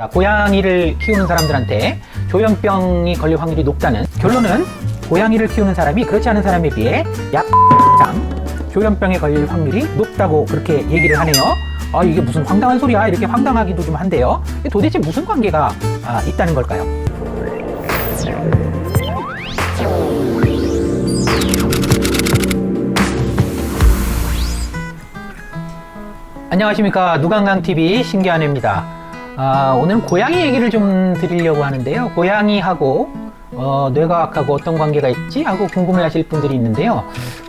고양이를 키우는 사람들한테 조현병이 걸릴 확률이 높다는 결론은 고양이를 키우는 사람이 그렇지 않은 사람에 비해 약 이상 조현병에 걸릴 확률이 높다고 그렇게 얘기를 하네요. 이게 무슨 황당한 소리야, 이렇게 황당하기도 좀 한데요. 도대체 무슨 관계가 있다는 걸까요? 안녕하십니까, 누강강TV 신기한애입니다. 오늘은 고양이 얘기를 좀 드리려고 하는데요. 고양이하고 뇌과학하고 어떤 관계가 있지 하고 궁금해 하실 분들이 있는데요.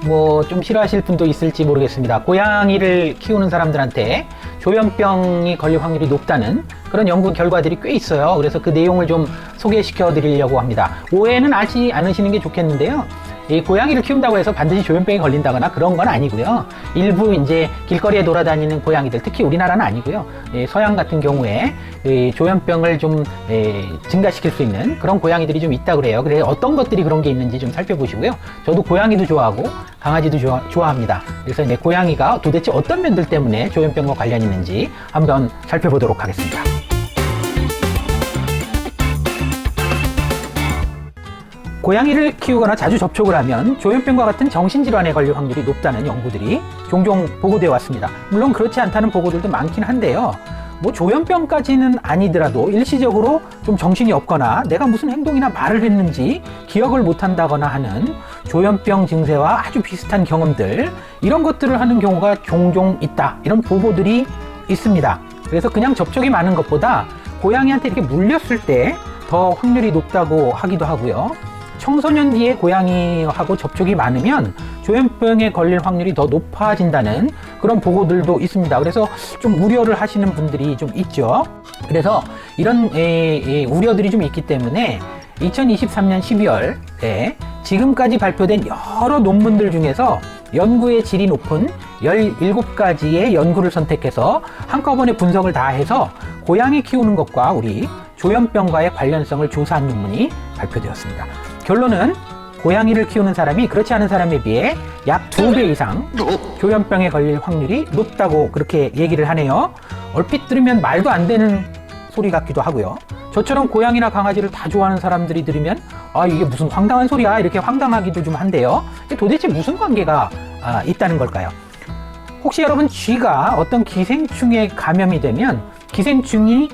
뭐 좀 싫어하실 분도 있을지 모르겠습니다. 고양이를 키우는 사람들한테 조현병이 걸릴 확률이 높다는 그런 연구 결과들이 꽤 있어요. 그래서 그 내용을 좀 소개시켜 드리려고 합니다. 오해는 하지 않으시는 게 좋겠는데요. 이 고양이를 키운다고 해서 반드시 조현병에 걸린다거나 그런 건 아니고요. 일부 이제 길거리에 돌아다니는 고양이들, 특히 우리나라는 아니고요. 서양 같은 경우에 조현병을 좀 증가시킬 수 있는 그런 고양이들이 좀 있다고 그래요. 그래서 어떤 것들이 그런 게 있는지 좀 살펴보시고요. 저도 고양이도 좋아하고 강아지도 좋아합니다. 그래서 고양이가 도대체 어떤 면들 때문에 조현병과 관련이 있는지 한번 살펴보도록 하겠습니다. 고양이를 키우거나 자주 접촉을 하면 조현병과 같은 정신질환에 걸릴 확률이 높다는 연구들이 종종 보고되어 왔습니다. 물론 그렇지 않다는 보고들도 많긴 한데요. 뭐 조현병까지는 아니더라도 일시적으로 좀 정신이 없거나 내가 무슨 행동이나 말을 했는지 기억을 못한다거나 하는 조현병 증세와 아주 비슷한 경험들, 이런 것들을 하는 경우가 종종 있다, 이런 보고들이 있습니다. 그래서 그냥 접촉이 많은 것보다 고양이한테 이렇게 물렸을 때 더 확률이 높다고 하기도 하고요. 청소년 기에 고양이하고 접촉이 많으면 조현병에 걸릴 확률이 더 높아진다는 그런 보고들도 있습니다. 그래서 좀 우려를 하시는 분들이 좀 있죠. 그래서 이런 우려들이 좀 있기 때문에 2023년 12월에 지금까지 발표된 여러 논문들 중에서 연구의 질이 높은 17가지의 연구를 선택해서 한꺼번에 분석을 다 해서 고양이 키우는 것과 우리 조현병과의 관련성을 조사한 논문이 발표되었습니다. 결론은 고양이를 키우는 사람이 그렇지 않은 사람에 비해 약 2배 이상 조현병에 걸릴 확률이 높다고 그렇게 얘기를 하네요. 얼핏 들으면 말도 안 되는 소리 같기도 하고요. 저처럼 고양이나 강아지를 다 좋아하는 사람들이 들으면 이게 무슨 황당한 소리야, 이렇게 황당하기도 좀 한데요. 도대체 무슨 관계가 있다는 걸까요? 혹시 여러분 쥐가 어떤 기생충에 감염이 되면 기생충이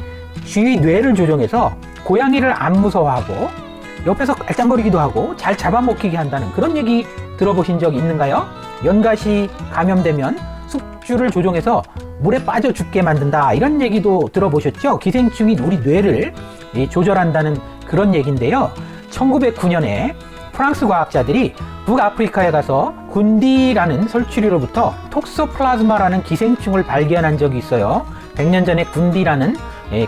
쥐의 뇌를 조종해서 고양이를 안 무서워하고 옆에서 깔짱거리기도 하고 잘 잡아먹히게 한다는 그런 얘기 들어보신 적 있는가요? 연갓이 감염되면 숙주를 조종해서 물에 빠져 죽게 만든다, 이런 얘기도 들어보셨죠? 기생충이 우리 뇌를 조절한다는 그런 얘기인데요. 1909년에 프랑스 과학자들이 북아프리카에 가서 군디라는 설치류로부터 톡소플라즈마라는 기생충을 발견한 적이 있어요. 100년 전에 군디라는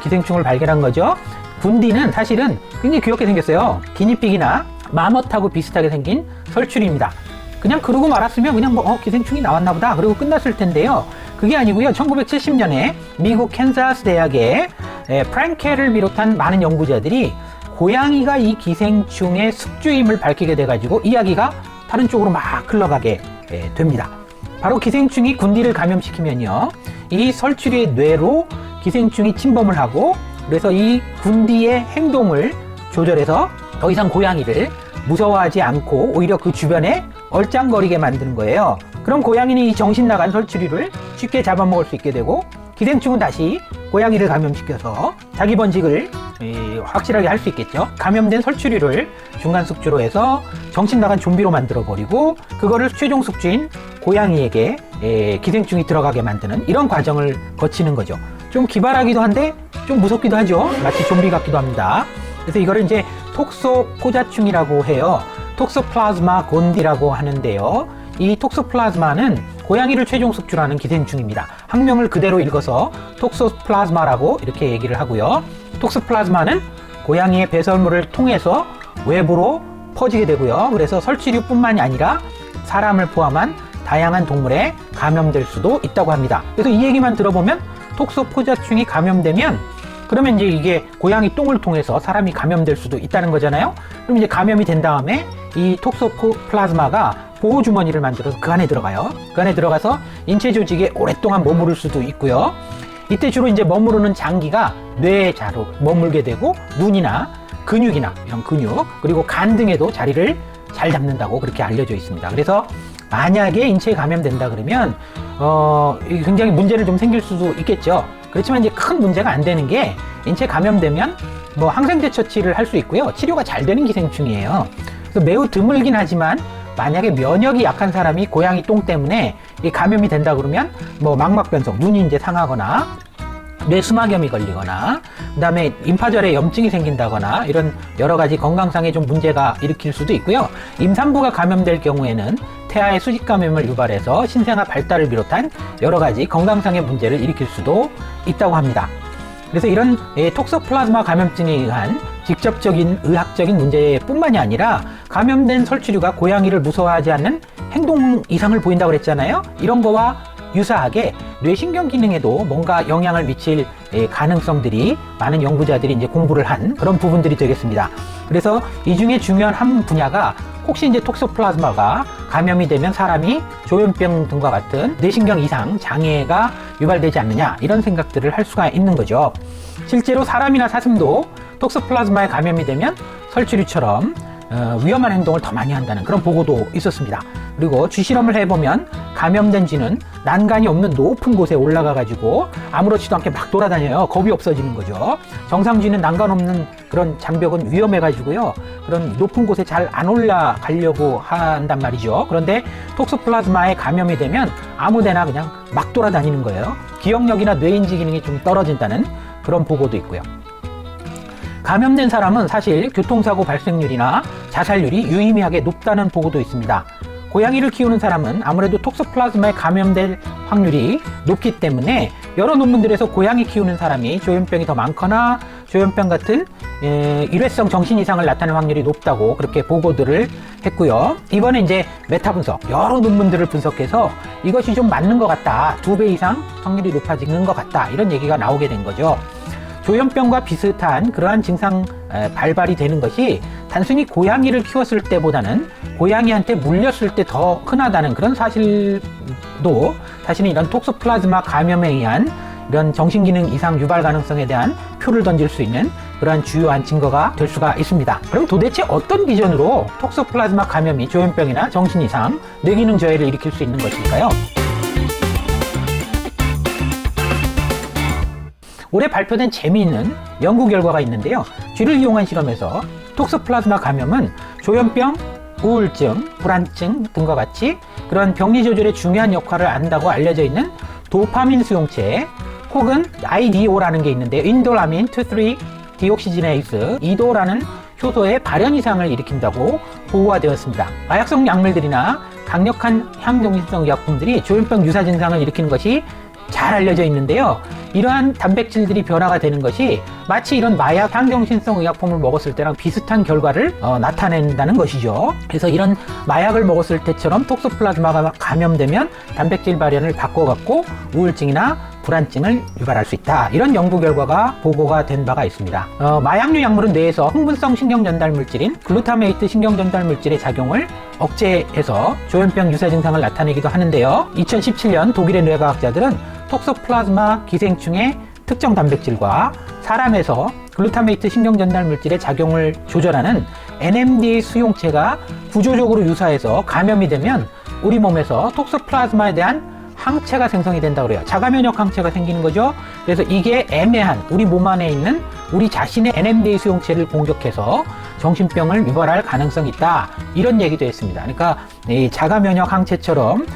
기생충을 발견한 거죠. 군디는 사실은 굉장히 귀엽게 생겼어요. 기니피기나 마멋하고 비슷하게 생긴 설치류입니다. 그냥 그러고 말았으면 그냥 기생충이 나왔나 보다 그러고 끝났을 텐데요. 그게 아니고요. 1970년에 미국 캔자스 대학의 프랭켈을 비롯한 많은 연구자들이 고양이가 이 기생충의 숙주임을 밝히게 돼가지고 이야기가 다른 쪽으로 막 흘러가게 됩니다. 바로 기생충이 군디를 감염시키면요, 이 설치류의 뇌로 기생충이 침범을 하고, 그래서 이 군디의 행동을 조절해서 더 이상 고양이를 무서워하지 않고 오히려 그 주변에 얼짱거리게 만드는 거예요. 그럼 고양이는 이 정신 나간 설치류를 쉽게 잡아먹을 수 있게 되고, 기생충은 다시 고양이를 감염시켜서 자기 번식을 확실하게 할 수 있겠죠. 감염된 설치류를 중간 숙주로 해서 정신 나간 좀비로 만들어 버리고, 그거를 최종 숙주인 고양이에게 기생충이 들어가게 만드는 이런 과정을 거치는 거죠. 좀 기발하기도 한데 좀 무섭기도 하죠. 마치 좀비 같기도 합니다. 그래서 이거를 이제 톡소포자충이라고 해요. 톡소플라즈마 곤디라고 하는데요. 이 톡소플라즈마는 고양이를 최종 숙주라는 기생충입니다. 학명을 그대로 읽어서 톡소플라즈마라고 이렇게 얘기를 하고요. 톡소플라즈마는 고양이의 배설물을 통해서 외부로 퍼지게 되고요. 그래서 설치류뿐만이 아니라 사람을 포함한 다양한 동물에 감염될 수도 있다고 합니다. 그래서 이 얘기만 들어보면 톡소포자충이 감염되면 그러면 이제 이게 고양이 똥을 통해서 사람이 감염될 수도 있다는 거잖아요. 그럼 이제 감염이 된 다음에 이 톡소플라즈마가 보호주머니를 만들어서 그 안에 들어가요. 그 안에 들어가서 인체 조직에 오랫동안 머무를 수도 있고요. 이때 주로 이제 머무르는 장기가 뇌자로 머물게 되고 눈이나 근육이나 이런 근육 그리고 간 등에도 자리를 잘 잡는다고 그렇게 알려져 있습니다. 그래서 만약에 인체에 감염된다 그러면 굉장히 문제를 좀 생길 수도 있겠죠. 그렇지만 이제 큰 문제가 안 되는 게 인체에 감염되면 뭐 항생제 처치를 할 수 있고요. 치료가 잘 되는 기생충이에요. 그래서 매우 드물긴 하지만 만약에 면역이 약한 사람이 고양이 똥 때문에 이 감염이 된다 그러면 뭐 망막변성, 눈이 이제 상하거나 뇌수막염이 걸리거나 그다음에 임파절에 염증이 생긴다거나 이런 여러 가지 건강상의 좀 문제가 일으킬 수도 있고요. 임산부가 감염될 경우에는 태아의 수직 감염을 유발해서 신생아 발달을 비롯한 여러 가지 건강상의 문제를 일으킬 수도 있다고 합니다. 그래서 이런 톡소플라즈마 감염증에 의한 직접적인 의학적인 문제뿐만이 아니라 감염된 설치류가 고양이를 무서워하지 않는 행동 이상을 보인다고 그랬잖아요. 이런 거와 유사하게 뇌신경 기능에도 뭔가 영향을 미칠 가능성들이 많은 연구자들이 이제 공부를 한 그런 부분들이 되겠습니다. 그래서 이 중에 중요한 한 분야가 혹시 이제 톡소플라즈마가 감염이 되면 사람이 조현병 등과 같은 뇌신경 이상 장애가 유발되지 않느냐 이런 생각들을 할 수가 있는 거죠. 실제로 사람이나 사슴도 톡소플라즈마에 감염이 되면 설치류처럼 위험한 행동을 더 많이 한다는 그런 보고도 있었습니다. 그리고 쥐실험을 해보면 감염된 쥐는 난간이 없는 높은 곳에 올라가 가지고 아무렇지도 않게 막 돌아다녀요. 겁이 없어지는 거죠. 정상 쥐는 난간 없는 그런 장벽은 위험해 가지고요. 그런 높은 곳에 잘 안 올라가려고 한단 말이죠. 그런데 톡소플라즈마에 감염이 되면 아무데나 그냥 막 돌아다니는 거예요. 기억력이나 뇌인지 기능이 좀 떨어진다는 그런 보고도 있고요. 감염된 사람은 사실 교통사고 발생률이나 자살률이 유의미하게 높다는 보고도 있습니다. 고양이를 키우는 사람은 아무래도 톡소플라즈마에 감염될 확률이 높기 때문에 여러 논문들에서 고양이 키우는 사람이 조현병이 더 많거나 조현병 같은 일회성 정신 이상을 나타낼 확률이 높다고 그렇게 보고들을 했고요. 이번에 이제 메타 분석, 여러 논문들을 분석해서 이것이 좀 맞는 것 같다. 2배 이상 확률이 높아지는 것 같다. 이런 얘기가 나오게 된 거죠. 조현병과 비슷한 그러한 증상 발발이 되는 것이 단순히 고양이를 키웠을 때보다는 고양이한테 물렸을 때 더 흔하다는 그런 사실도 사실은 이런 톡소플라즈마 감염에 의한 이런 정신기능 이상 유발 가능성에 대한 표를 던질 수 있는 그러한 주요한 증거가 될 수가 있습니다. 그럼 도대체 어떤 기전으로 톡소플라즈마 감염이 조현병이나 정신 이상, 뇌기능 저해를 일으킬 수 있는 것일까요? 올해 발표된 재미있는 연구 결과가 있는데요. 쥐를 이용한 실험에서 톡소플라즈마 감염은 조현병, 우울증, 불안증 등과 같이 그런 병리 조절에 중요한 역할을 한다고 알려져 있는 도파민 수용체 혹은 IDO라는 게 있는데요. 인돌아민 2,3 디옥시지네이스 2도라는 효소의 발현 이상을 일으킨다고 보고가 되었습니다. 마약성 약물들이나 강력한 향정신성 의약품들이 조현병 유사 증상을 일으키는 것이 잘 알려져 있는데요. 이러한 단백질들이 변화가 되는 것이 마치 이런 마약 향정신성 의약품을 먹었을 때랑 비슷한 결과를 나타낸다는 것이죠. 그래서 이런 마약을 먹었을 때처럼 톡소플라즈마가 감염되면 단백질 발현을 바꿔갖고 우울증이나 불안증을 유발할 수 있다. 이런 연구 결과가 보고가 된 바가 있습니다. 마약류 약물은 뇌에서 흥분성 신경전달 물질인 글루타메이트 신경전달 물질의 작용을 억제해서 조현병 유사 증상을 나타내기도 하는데요. 2017년 독일의 뇌과학자들은 톡소플라즈마 기생충의 특정 단백질과 사람에서 글루타메이트 신경전달 물질의 작용을 조절하는 NMDA 수용체가 구조적으로 유사해서 감염이 되면 우리 몸에서 톡소플라즈마에 대한 항체가 생성이 된다고 그래요. 자가면역 항체가 생기는 거죠. 그래서 이게 애매한 우리 몸 안에 있는 우리 자신의 NMDA 수용체를 공격해서 정신병을 유발할 가능성이 있다. 이런 얘기도 했습니다. 그러니까 이 자가면역 항체처럼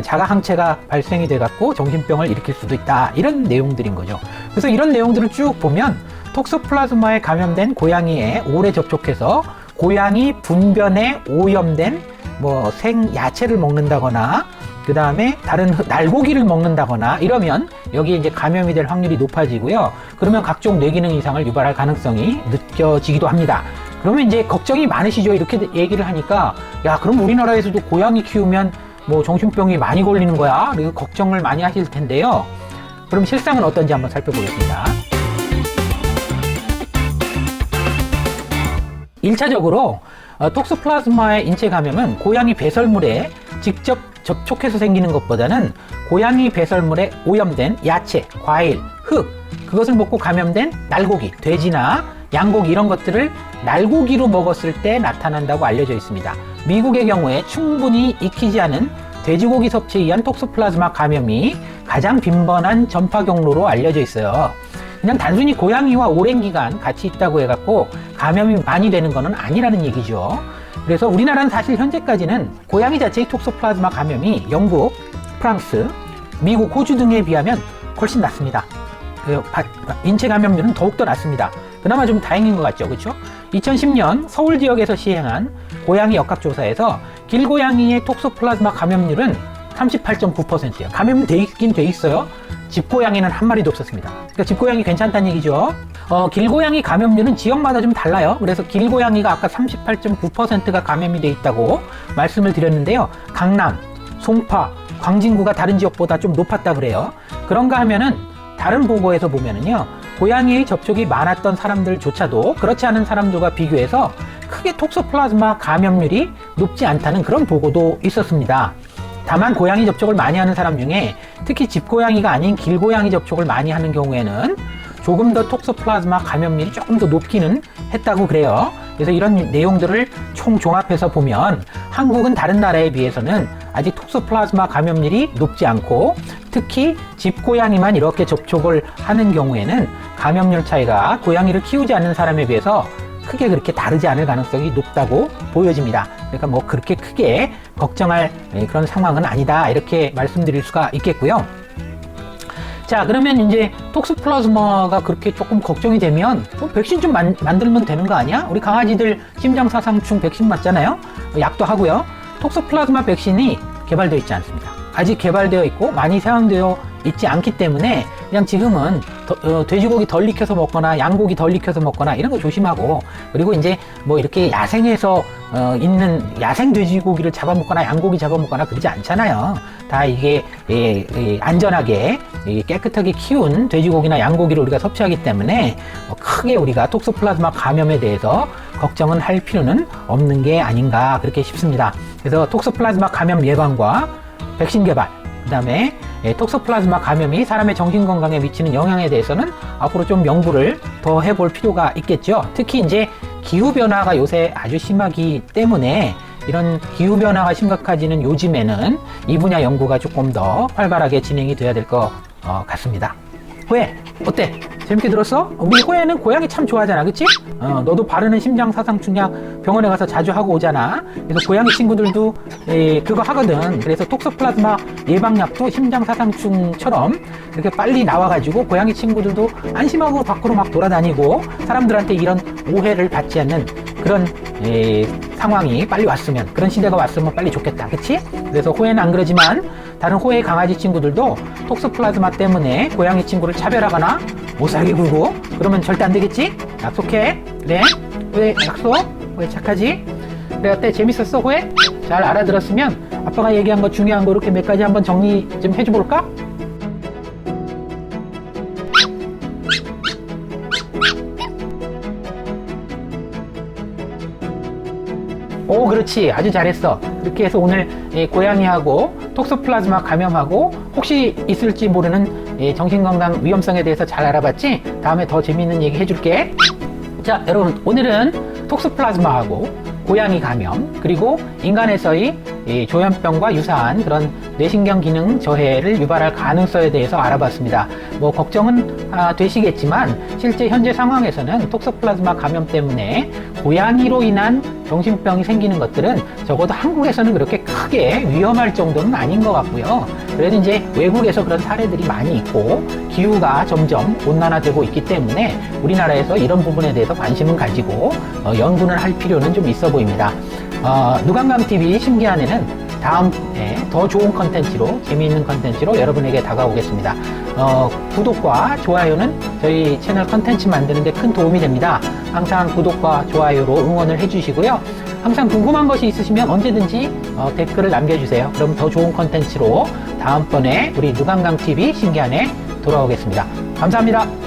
자가 항체가 발생이 돼갖고 정신병을 일으킬 수도 있다. 이런 내용들인 거죠. 그래서 이런 내용들을 쭉 보면 톡소플라즈마에 감염된 고양이에 오래 접촉해서 고양이 분변에 오염된 뭐 생야채를 먹는다거나 그 다음에 다른 날고기를 먹는다거나 이러면 여기에 이제 감염이 될 확률이 높아지고요. 그러면 각종 뇌기능 이상을 유발할 가능성이 느껴지기도 합니다. 그러면 이제 걱정이 많으시죠? 이렇게 얘기를 하니까 야, 그럼 우리나라에서도 고양이 키우면 뭐 정신병이 많이 걸리는 거야? 그리고 걱정을 많이 하실 텐데요. 그럼 실상은 어떤지 한번 살펴보겠습니다. 1차적으로 톡소플라즈마의 인체 감염은 고양이 배설물에 직접 접촉해서 생기는 것보다는 고양이 배설물에 오염된 야채, 과일, 흙, 그것을 먹고 감염된 날고기, 돼지나 양고기 이런 것들을 날고기로 먹었을 때 나타난다고 알려져 있습니다. 미국의 경우에 충분히 익히지 않은 돼지고기 섭취에 의한 톡소플라즈마 감염이 가장 빈번한 전파 경로로 알려져 있어요. 그냥 단순히 고양이와 오랜 기간 같이 있다고 해갖고 감염이 많이 되는 것은 아니라는 얘기죠. 그래서 우리나라는 사실 현재까지는 고양이 자체의 톡소플라즈마 감염이 영국, 프랑스, 미국, 호주 등에 비하면 훨씬 낮습니다. 인체 감염률은 더욱더 낮습니다. 그나마 좀 다행인 것 같죠, 그렇죠? 2010년 서울 지역에서 시행한 고양이 역학조사에서 길고양이의 톡소플라즈마 감염률은 38.9%예요. 감염이 돼 있긴 돼 있어요. 집고양이는 한 마리도 없었습니다. 그러니까 집고양이 괜찮다는 얘기죠. 길고양이 감염률은 지역마다 좀 달라요. 그래서 길고양이가 아까 38.9%가 감염이 돼 있다고 말씀을 드렸는데요. 강남, 송파, 광진구가 다른 지역보다 좀 높았다 그래요. 그런가 하면은 다른 보고에서 보면은요, 고양이의 접촉이 많았던 사람들조차도 그렇지 않은 사람들과 비교해서 크게 톡소플라즈마 감염률이 높지 않다는 그런 보고도 있었습니다. 다만 고양이 접촉을 많이 하는 사람 중에 특히 집고양이가 아닌 길고양이 접촉을 많이 하는 경우에는 조금 더 톡소플라즈마 감염률이 조금 더 높기는 했다고 그래요. 그래서 이런 내용들을 총 종합해서 보면 한국은 다른 나라에 비해서는 아직 톡소플라즈마 감염률이 높지 않고, 특히 집고양이만 이렇게 접촉을 하는 경우에는 감염률 차이가 고양이를 키우지 않는 사람에 비해서 크게 그렇게 다르지 않을 가능성이 높다고 보여집니다. 그러니까 뭐 그렇게 크게 걱정할 그런 상황은 아니다, 이렇게 말씀드릴 수가 있겠고요. 자, 그러면 이제 톡소플라즈마가 그렇게 조금 걱정이 되면 백신 좀 만들면 되는 거 아니야? 우리 강아지들 심장사상충 백신 맞잖아요. 약도 하고요. 톡소플라즈마 백신이 개발되어 있지 않습니다. 아직 개발되어 있고 많이 사용되어 있지 않기 때문에 그냥 지금은 돼지고기 덜 익혀서 먹거나 양고기 덜 익혀서 먹거나 이런 거 조심하고, 그리고 이제 뭐 이렇게 야생에서 있는 야생 돼지고기를 잡아먹거나 양고기 잡아먹거나 그러지 않잖아요. 다 이게 안전하게 깨끗하게 키운 돼지고기나 양고기를 우리가 섭취하기 때문에 크게 우리가 톡소플라즈마 감염에 대해서 걱정은 할 필요는 없는 게 아닌가 그렇게 싶습니다. 그래서 톡소플라즈마 감염 예방과 백신 개발, 그 다음에 톡소플라즈마 감염이 사람의 정신건강에 미치는 영향에 대해서는 앞으로 좀 연구를 더 해볼 필요가 있겠죠. 특히 이제 기후변화가 요새 아주 심하기 때문에 이런 기후변화가 심각해지는 요즘에는 이 분야 연구가 조금 더 활발하게 진행이 돼야 될 것 같습니다. 호혜, 어때? 재밌게 들었어? 우리 호혜는 고양이 참 좋아하잖아, 그치? 너도 바르는 심장사상충약 병원에 가서 자주 하고 오잖아. 그래서 고양이 친구들도 그거 하거든. 그래서 톡소플라즈마 예방약도 심장사상충처럼 이렇게 빨리 나와가지고 고양이 친구들도 안심하고 밖으로 막 돌아다니고 사람들한테 이런 오해를 받지 않는 그런 상황이 빨리 왔으면, 그런 시대가 왔으면 빨리 좋겠다, 그치? 그래서 호혜는 안 그러지만 다른 호혜 강아지 친구들도 톡소플라즈마 때문에 고양이 친구를 차별하거나 못살게 굴고 그러면 절대 안 되겠지? 약속해. 그래? 호혜 약속? 호혜 착하지? 그래, 어때? 재밌었어, 호혜? 잘 알아들었으면 아빠가 얘기한 거 중요한 거 이렇게 몇 가지 한번 정리 좀 해줘볼까? 오, 그렇지. 아주 잘했어. 그렇게 해서 오늘 고양이하고 톡소플라즈마 감염하고 혹시 있을지 모르는 정신건강 위험성에 대해서 잘 알아봤지? 다음에 더 재미있는 얘기 해줄게. 자, 여러분, 오늘은 톡소플라즈마하고 고양이 감염, 그리고 인간에서의 조현병과 유사한 그런 뇌신경 기능 저해를 유발할 가능성에 대해서 알아봤습니다. 뭐 걱정은 되시겠지만 실제 현재 상황에서는 톡소플라즈마 감염 때문에 고양이로 인한 정신병이 생기는 것들은 적어도 한국에서는 그렇게 크게 위험할 정도는 아닌 것 같고요. 그래도 이제 외국에서 그런 사례들이 많이 있고 기후가 점점 온난화되고 있기 때문에 우리나라에서 이런 부분에 대해서 관심은 가지고 연구는 할 필요는 좀 있어 보입니다. 누강강TV 신기한에는 다음에 더 좋은 컨텐츠로, 재미있는 컨텐츠로 여러분에게 다가오겠습니다. 구독과 좋아요는 저희 채널 컨텐츠 만드는 데 큰 도움이 됩니다. 항상 구독과 좋아요로 응원을 해주시고요. 항상 궁금한 것이 있으시면 언제든지 댓글을 남겨주세요. 그럼 더 좋은 컨텐츠로 다음번에 우리 누강강TV 신기한에 돌아오겠습니다. 감사합니다.